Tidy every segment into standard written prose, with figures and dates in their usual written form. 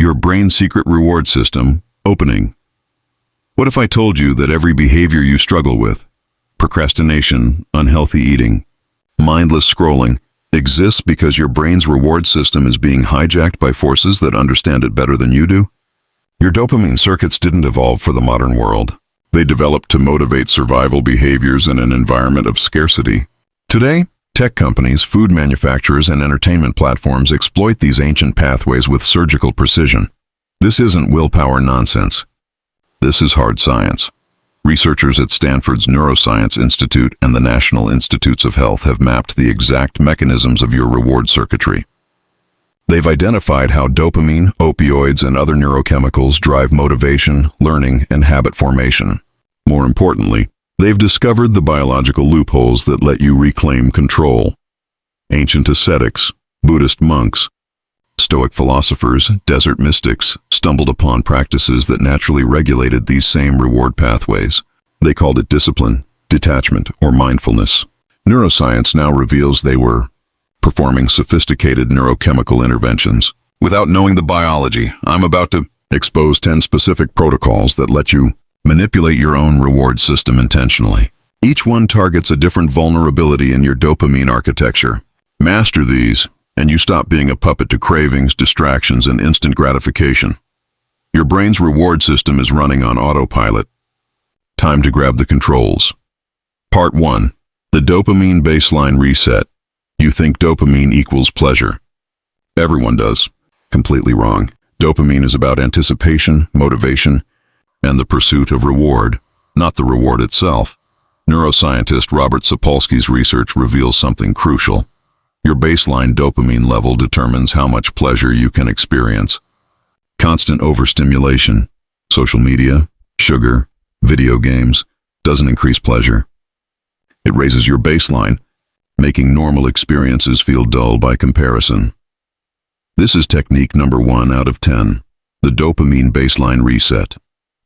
Your brain's secret reward system, opening. What if I told you that every behavior you struggle with, procrastination, unhealthy eating, mindless scrolling, exists because your brain's reward system is being hijacked by forces that understand it better than you do? Your dopamine circuits didn't evolve for the modern world. They developed to motivate survival behaviors in an environment of scarcity. Today, tech companies, food manufacturers, and entertainment platforms exploit these ancient pathways with surgical precision. This isn't willpower nonsense. This is hard science. Researchers at Stanford's Neuroscience Institute and the National Institutes of Health have mapped the exact mechanisms of your reward circuitry. They've identified how dopamine, opioids, and other neurochemicals drive motivation, learning, and habit formation. More importantly, they've discovered the biological loopholes that let you reclaim control. Ancient ascetics, Buddhist monks, Stoic philosophers, desert mystics stumbled upon practices that naturally regulated these same reward pathways. They called it discipline, detachment, or mindfulness. Neuroscience now reveals they were performing sophisticated neurochemical interventions. Without knowing the biology, I'm about to expose 10 specific protocols that let you manipulate your own reward system intentionally. Each one targets a different vulnerability in your dopamine architecture. Master these, and you stop being a puppet to cravings, distractions, and instant gratification. Your brain's reward system is running on autopilot. Time to grab the controls. Part 1. The dopamine baseline reset. You think dopamine equals pleasure. Everyone does. Completely wrong. Dopamine is about anticipation, motivation, and the pursuit of reward, not the reward itself. Neuroscientist Robert Sapolsky's research reveals something crucial. Your baseline dopamine level determines how much pleasure you can experience. Constant overstimulation, social media, sugar, video games, doesn't increase pleasure. It raises your baseline, making normal experiences feel dull by comparison. This is technique number 1 out of 10, the dopamine baseline reset.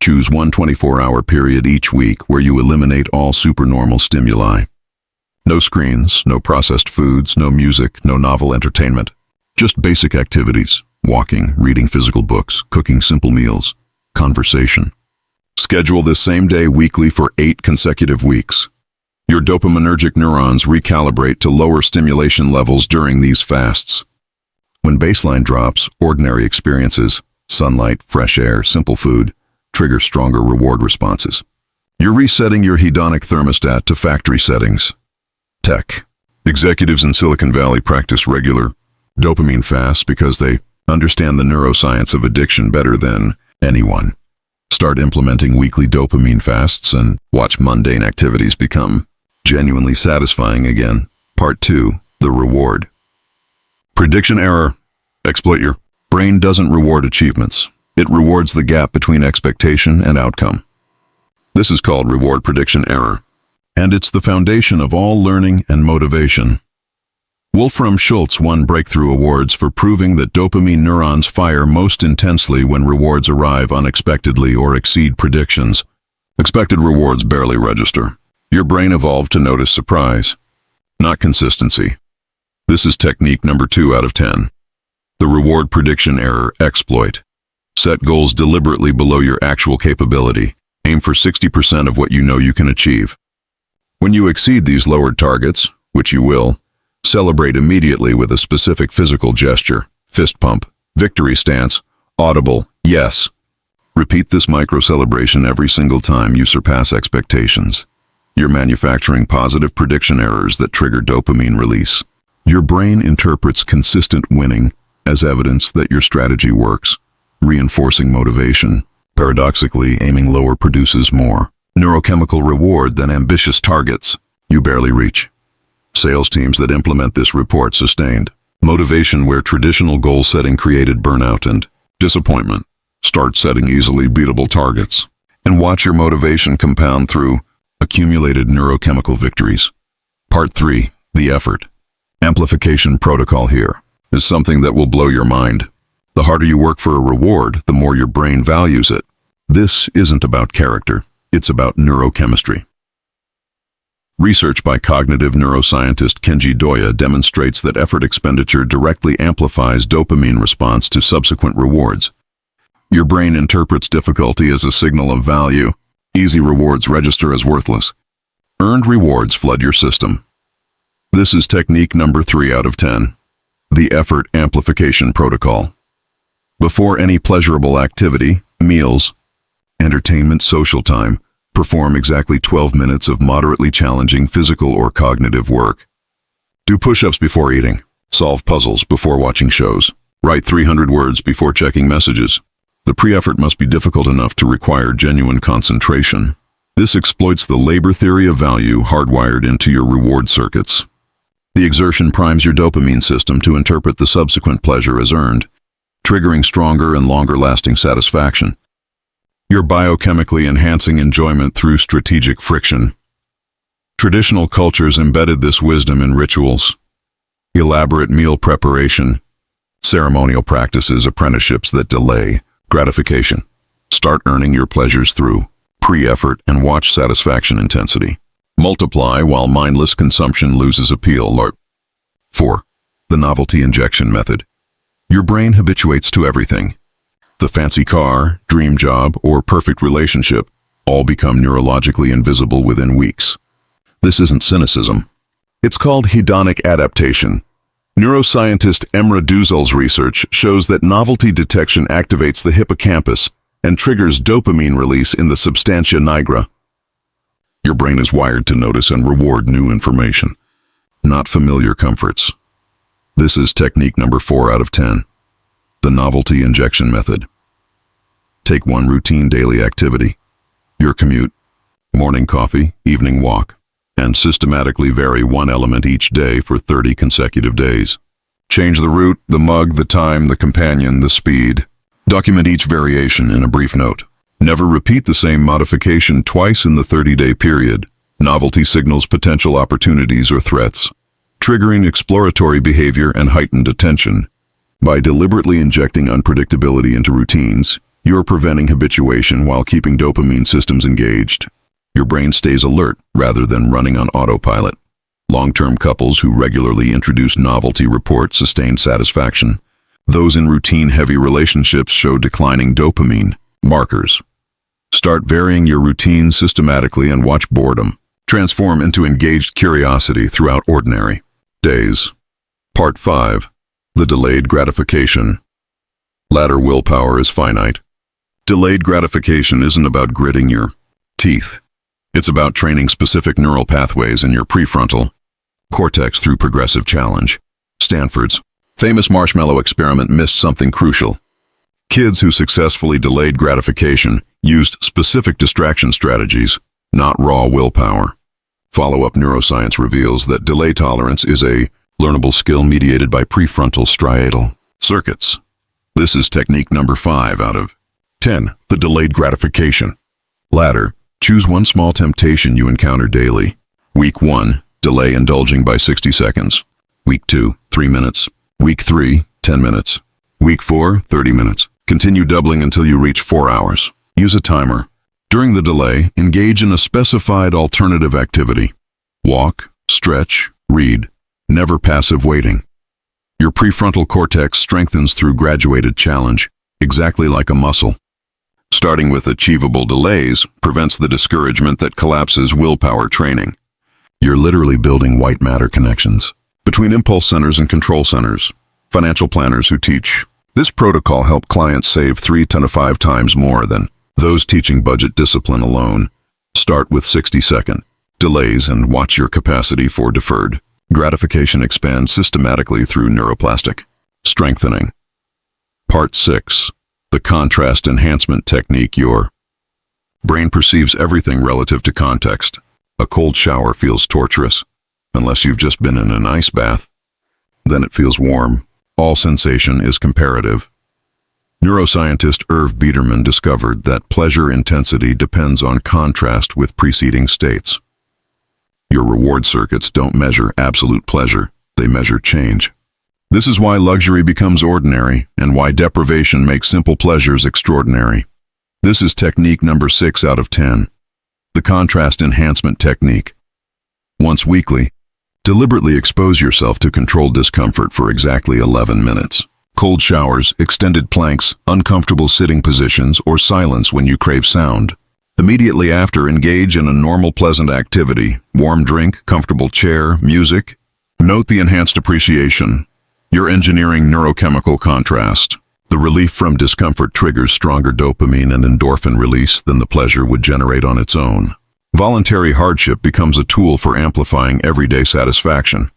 Choose one 24-hour period each week where you eliminate all supernormal stimuli. No screens, no processed foods, no music, no novel entertainment. Just basic activities, walking, reading physical books, cooking simple meals, conversation. Schedule this same day weekly for 8 consecutive weeks. Your dopaminergic neurons recalibrate to lower stimulation levels during these fasts. When baseline drops, ordinary experiences, sunlight, fresh air, simple food, trigger stronger reward responses. You're resetting your hedonic thermostat to factory settings. Tech. Executives in Silicon Valley practice regular dopamine fasts because they understand the neuroscience of addiction better than anyone. Start implementing weekly dopamine fasts and watch mundane activities become genuinely satisfying again. Part 2. The reward. Prediction error. Exploit your brain doesn't reward achievements. It rewards the gap between expectation and outcome. This is called reward prediction error, and it's the foundation of all learning and motivation. Wolfram Schultz won breakthrough awards for proving that dopamine neurons fire most intensely when rewards arrive unexpectedly or exceed predictions. Expected rewards barely register. Your brain evolved to notice surprise, not consistency. This is technique number 2 out of 10. The reward prediction error exploit. Set goals deliberately below your actual capability. Aim for 60% of what you know you can achieve. When you exceed these lowered targets, which you will, celebrate immediately with a specific physical gesture, fist pump, victory stance, audible, yes. Repeat this micro-celebration every single time you surpass expectations. You're manufacturing positive prediction errors that trigger dopamine release. Your brain interprets consistent winning as evidence that your strategy works, reinforcing motivation. Paradoxically, aiming lower produces more neurochemical reward than ambitious targets you barely reach. Sales teams that implement this report sustained motivation where traditional goal setting created burnout and disappointment. Start setting easily beatable targets and watch your motivation compound through accumulated neurochemical victories. Part 3. The effort. Amplification protocol here is something that will blow your mind. The harder you work for a reward, the more your brain values it. This isn't about character, it's about neurochemistry. Research by cognitive neuroscientist Kenji Doya demonstrates that effort expenditure directly amplifies dopamine response to subsequent rewards. Your brain interprets difficulty as a signal of value. Easy rewards register as worthless. Earned rewards flood your system. This is technique number 3 out of 10. The effort amplification protocol. Before any pleasurable activity, meals, entertainment, social time, perform exactly 12 minutes of moderately challenging physical or cognitive work. Do push-ups before eating. Solve puzzles before watching shows. Write 300 words before checking messages. The pre-effort must be difficult enough to require genuine concentration. This exploits the labor theory of value hardwired into your reward circuits. The exertion primes your dopamine system to interpret the subsequent pleasure as earned, triggering stronger and longer-lasting satisfaction. You're biochemically enhancing enjoyment through strategic friction. Traditional cultures embedded this wisdom in rituals, elaborate meal preparation, ceremonial practices, apprenticeships that delay gratification. Start earning your pleasures through pre-effort and watch satisfaction intensity multiply while mindless consumption loses appeal. 4. The novelty injection method. Your brain habituates to everything. The fancy car, dream job, or perfect relationship all become neurologically invisible within weeks. This isn't cynicism. It's called hedonic adaptation. Neuroscientist Emre Düzel's research shows that novelty detection activates the hippocampus and triggers dopamine release in the substantia nigra. Your brain is wired to notice and reward new information, not familiar comforts. This is technique number 4 out of 10. The novelty injection method. Take one routine daily activity, your commute, morning coffee, evening walk, and systematically vary one element each day for 30 consecutive days. Change the route, the mug, the time, the companion, the speed. Document each variation in a brief note. Never repeat the same modification twice in the 30-day period. Novelty signals potential opportunities or threats, triggering exploratory behavior and heightened attention. By deliberately injecting unpredictability into routines, you're preventing habituation while keeping dopamine systems engaged. Your brain stays alert rather than running on autopilot. Long-term couples who regularly introduce novelty report sustained satisfaction. Those in routine-heavy relationships show declining dopamine markers. Start varying your routine systematically and watch boredom transform into engaged curiosity throughout ordinary days. Part 5. The delayed gratification. Ladder willpower is finite. Delayed gratification isn't about gritting your teeth. It's about training specific neural pathways in your prefrontal cortex through progressive challenge. Stanford's famous marshmallow experiment missed something crucial. Kids who successfully delayed gratification used specific distraction strategies, not raw willpower. Follow-up neuroscience reveals that delay tolerance is a learnable skill mediated by prefrontal striatal circuits. This is technique number 5 out of 10. The delayed gratification ladder. Choose one small temptation you encounter daily. Week 1, delay indulging by 60 seconds. Week 2, 3 minutes. Week 3, 10 minutes. Week 4, 30 minutes. Continue doubling until you reach 4 hours. Use a timer. During the delay, engage in a specified alternative activity. Walk, stretch, read. Never passive waiting. Your prefrontal cortex strengthens through graduated challenge, exactly like a muscle. Starting with achievable delays prevents the discouragement that collapses willpower training. You're literally building white matter connections between impulse centers and control centers. Financial planners who teach this protocol help clients save 3 to 5 times more than those teaching budget discipline alone. Start with 60-second delays and watch your capacity for deferred gratification expand systematically through neuroplastic strengthening. Part 6. The contrast enhancement technique. Your brain perceives everything relative to context. A cold shower feels torturous, unless you've just been in an ice bath. Then it feels warm. All sensation is comparative. Neuroscientist Irv Biederman discovered that pleasure intensity depends on contrast with preceding states. Your reward circuits don't measure absolute pleasure, they measure change. This is why luxury becomes ordinary and why deprivation makes simple pleasures extraordinary. This is technique number 6 out of 10. The contrast enhancement technique. Once weekly, deliberately expose yourself to controlled discomfort for exactly 11 minutes. Cold showers, extended planks, uncomfortable sitting positions, or silence when you crave sound. Immediately after, engage in a normal pleasant activity, warm drink, comfortable chair, music. Note the enhanced appreciation. You're engineering neurochemical contrast. The relief from discomfort triggers stronger dopamine and endorphin release than the pleasure would generate on its own. Voluntary hardship becomes a tool for amplifying everyday satisfaction.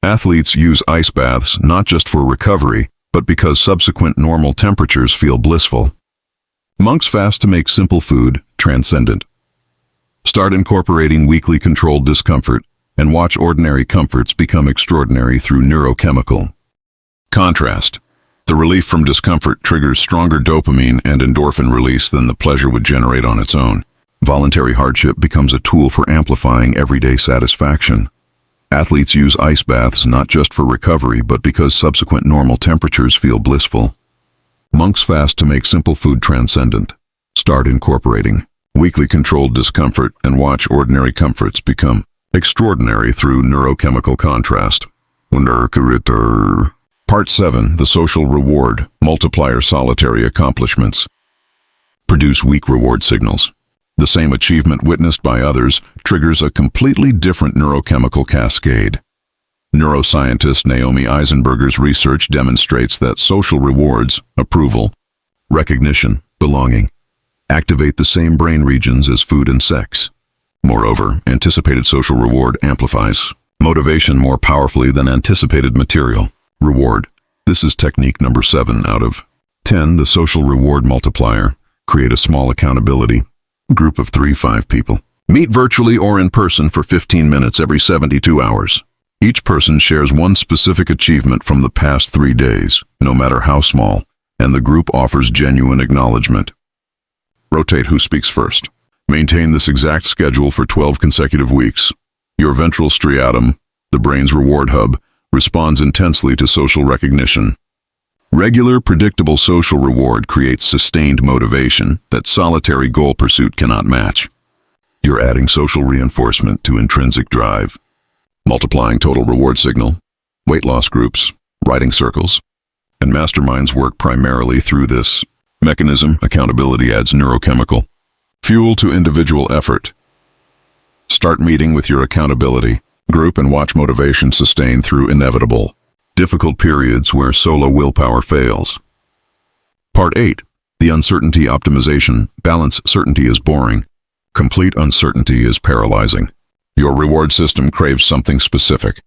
Athletes use ice baths not just for recovery, but because subsequent normal temperatures feel blissful. Monks fast to make simple food transcendent. Start incorporating weekly controlled discomfort and watch ordinary comforts become extraordinary through neurochemical contrast. The relief from discomfort triggers stronger dopamine and endorphin release than the pleasure would generate on its own. Voluntary hardship becomes a tool for amplifying everyday satisfaction. Athletes use ice baths not just for recovery, but because subsequent normal temperatures feel blissful. Monks fast to make simple food transcendent. Start incorporating weekly controlled discomfort and watch ordinary comforts become extraordinary through neurochemical contrast. Part 7. The social reward. Multiplier solitary accomplishments. Produce weak reward signals. The same achievement witnessed by others triggers a completely different neurochemical cascade. Neuroscientist Naomi Eisenberger's research demonstrates that social rewards, approval, recognition, belonging, activate the same brain regions as food and sex. Moreover, anticipated social reward amplifies motivation more powerfully than anticipated material reward. This is technique number 7 out of 10. The social reward multiplier. Create a small accountability group of 3-5 people. Meet virtually or in person for 15 minutes every 72 hours. Each person shares one specific achievement from the past 3 days, no matter how small, and the group offers genuine acknowledgement. Rotate who speaks first. Maintain this exact schedule for 12 consecutive weeks. Your ventral striatum, the brain's reward hub, responds intensely to social recognition. Regular, predictable social reward creates sustained motivation that solitary goal pursuit cannot match. You're adding social reinforcement to intrinsic drive. Multiplying total reward signal. Weight loss groups, writing circles, and masterminds work primarily through this mechanism. Accountability adds neurochemical fuel to individual effort. Start meeting with your accountability group and watch motivation sustain through inevitable difficult periods where solo willpower fails. Part 8. The uncertainty optimization. Balance. Certainty is boring. Complete uncertainty is paralyzing. Your reward system craves something specific.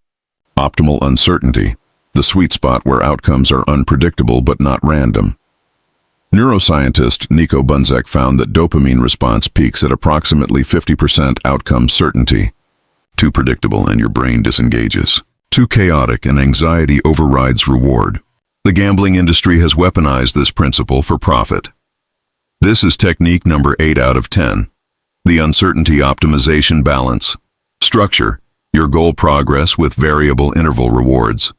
Optimal uncertainty. The sweet spot where outcomes are unpredictable but not random. Neuroscientist Nico Bunzek found that dopamine response peaks at approximately 50% outcome certainty. Too predictable and your brain disengages. Too chaotic and anxiety overrides reward. The gambling industry has weaponized this principle for profit. This is technique number 8 out of 10. The uncertainty optimization balance. Structure your goal progress with variable interval rewards.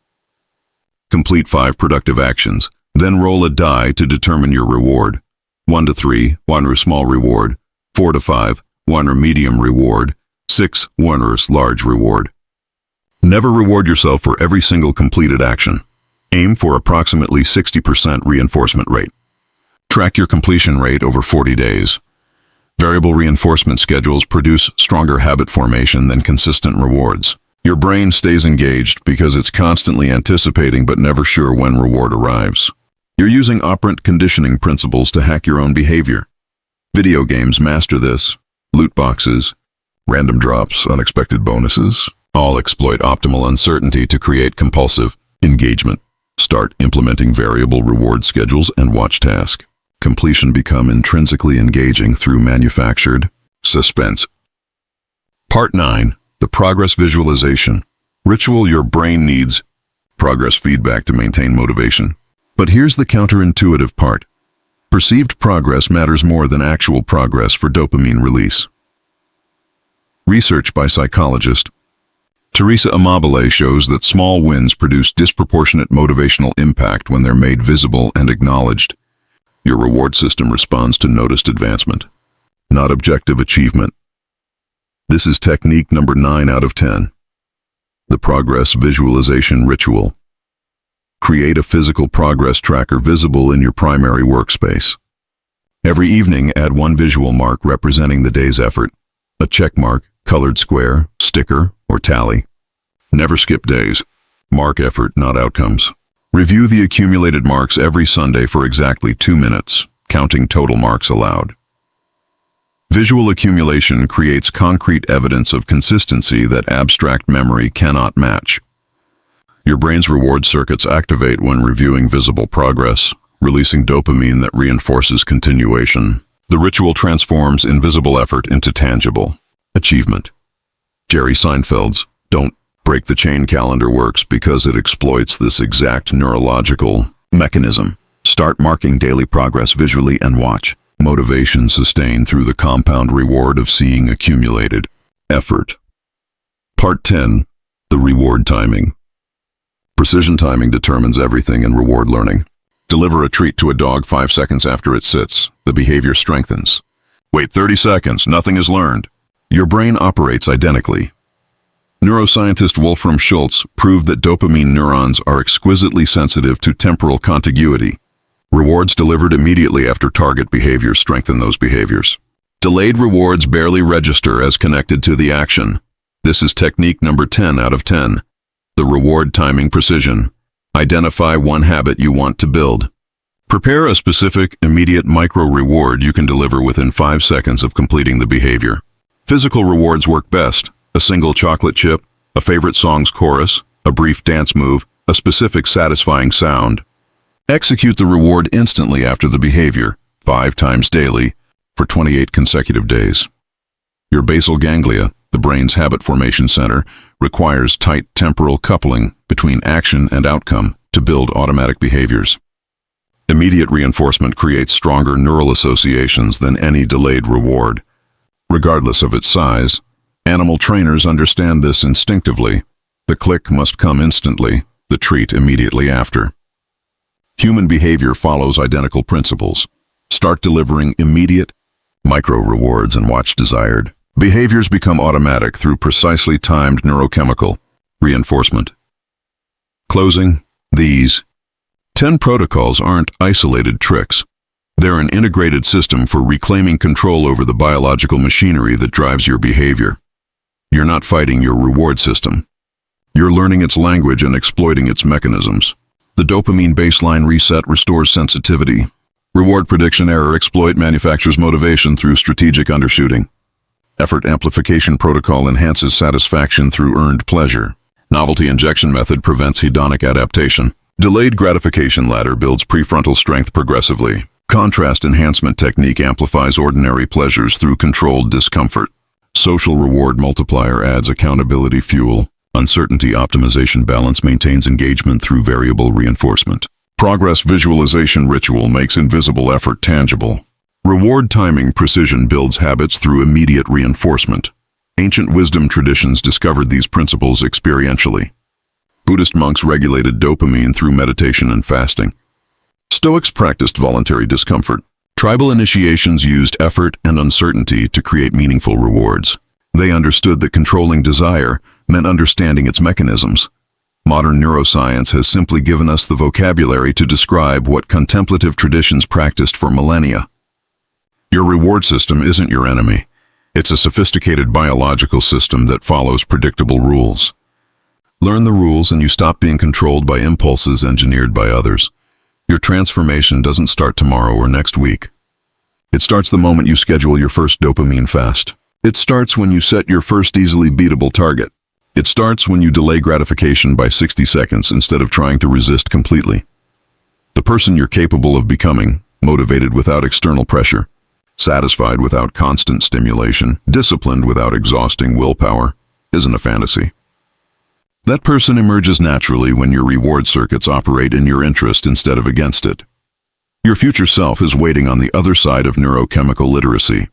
Complete 5 productive actions, then roll a die to determine your reward. 1 to 3, 1 or small reward. 4 to 5, 1 or medium reward. 6, 1 or large reward. Never reward yourself for every single completed action. Aim for approximately 60% reinforcement rate. Track your completion rate over 40 days. Variable reinforcement schedules produce stronger habit formation than consistent rewards. Your brain stays engaged because it's constantly anticipating but never sure when reward arrives. You're using operant conditioning principles to hack your own behavior. Video games master this. Loot boxes, random drops, unexpected bonuses, all exploit optimal uncertainty to create compulsive engagement. Start implementing variable reward schedules and watch task completion become intrinsically engaging through manufactured suspense. Part 9. The progress visualization. Ritual. Your brain needs progress feedback to maintain motivation. But here's the counterintuitive part. Perceived progress matters more than actual progress for dopamine release. Research by psychologist Teresa Amabile shows that small wins produce disproportionate motivational impact when they're made visible and acknowledged. Your reward system responds to noticed advancement, not objective achievement. This is technique number 9 out of 10. The progress visualization ritual. Create a physical progress tracker visible in your primary workspace. Every evening, add one visual mark representing the day's effort, a check mark, colored square, sticker, or tally. Never skip days. Mark effort, not outcomes. Review the accumulated marks every Sunday for exactly 2 minutes, counting total marks allowed. Visual accumulation creates concrete evidence of consistency that abstract memory cannot match. Your brain's reward circuits activate when reviewing visible progress, releasing dopamine that reinforces continuation. The ritual transforms invisible effort into tangible achievement. Jerry Seinfeld's "Don't Break the Chain" calendar works because it exploits this exact neurological mechanism. Start marking daily progress visually and watch motivation sustain through the compound reward of seeing accumulated effort. Part 10. The reward timing. Precision timing determines everything in reward learning. Deliver a treat to a dog 5 seconds after it sits. The behavior strengthens. Wait 30 seconds, nothing is learned. Your brain operates identically. Neuroscientist Wolfram Schultz proved that dopamine neurons are exquisitely sensitive to temporal contiguity. Rewards delivered immediately after target behaviors strengthen those behaviors. Delayed rewards barely register as connected to the action. This is technique number 10 out of 10. The reward timing precision. Identify one habit you want to build. Prepare a specific, immediate micro-reward you can deliver within 5 seconds of completing the behavior. Physical rewards work best. A single chocolate chip, a favorite song's chorus, a brief dance move, a specific satisfying sound. Execute the reward instantly after the behavior, 5 times daily, for 28 consecutive days. Your basal ganglia, the brain's habit formation center, requires tight temporal coupling between action and outcome to build automatic behaviors. Immediate reinforcement creates stronger neural associations than any delayed reward. Regardless of its size, animal trainers understand this instinctively. The click must come instantly, the treat immediately after. Human behavior follows identical principles. Start delivering immediate, micro-rewards and watch desired behaviors become automatic through precisely timed neurochemical reinforcement. Closing, these 10 protocols aren't isolated tricks. They're an integrated system for reclaiming control over the biological machinery that drives your behavior. You're not fighting your reward system. You're learning its language and exploiting its mechanisms. The dopamine baseline reset restores sensitivity. Reward prediction error exploit manufactures motivation through strategic undershooting. Effort amplification protocol enhances satisfaction through earned pleasure. Novelty injection method prevents hedonic adaptation. Delayed gratification ladder builds prefrontal strength progressively. Contrast enhancement technique amplifies ordinary pleasures through controlled discomfort. Social reward multiplier adds accountability fuel. Uncertainty optimization balance maintains engagement through variable reinforcement. Progress visualization ritual makes invisible effort tangible. Reward timing precision builds habits through immediate reinforcement. Ancient wisdom traditions discovered these principles experientially. Buddhist monks regulated dopamine through meditation and fasting. Stoics practiced voluntary discomfort. Tribal initiations used effort and uncertainty to create meaningful rewards. They understood that controlling desire meant understanding its mechanisms. Modern neuroscience has simply given us the vocabulary to describe what contemplative traditions practiced for millennia. Your reward system isn't your enemy. It's a sophisticated biological system that follows predictable rules. Learn the rules and you stop being controlled by impulses engineered by others. Your transformation doesn't start tomorrow or next week. It starts the moment you schedule your first dopamine fast. It starts when you set your first easily beatable target. It starts when you delay gratification by 60 seconds instead of trying to resist completely. The person you're capable of becoming, motivated without external pressure, satisfied without constant stimulation, disciplined without exhausting willpower, isn't a fantasy. That person emerges naturally when your reward circuits operate in your interest instead of against it. Your future self is waiting on the other side of neurochemical literacy.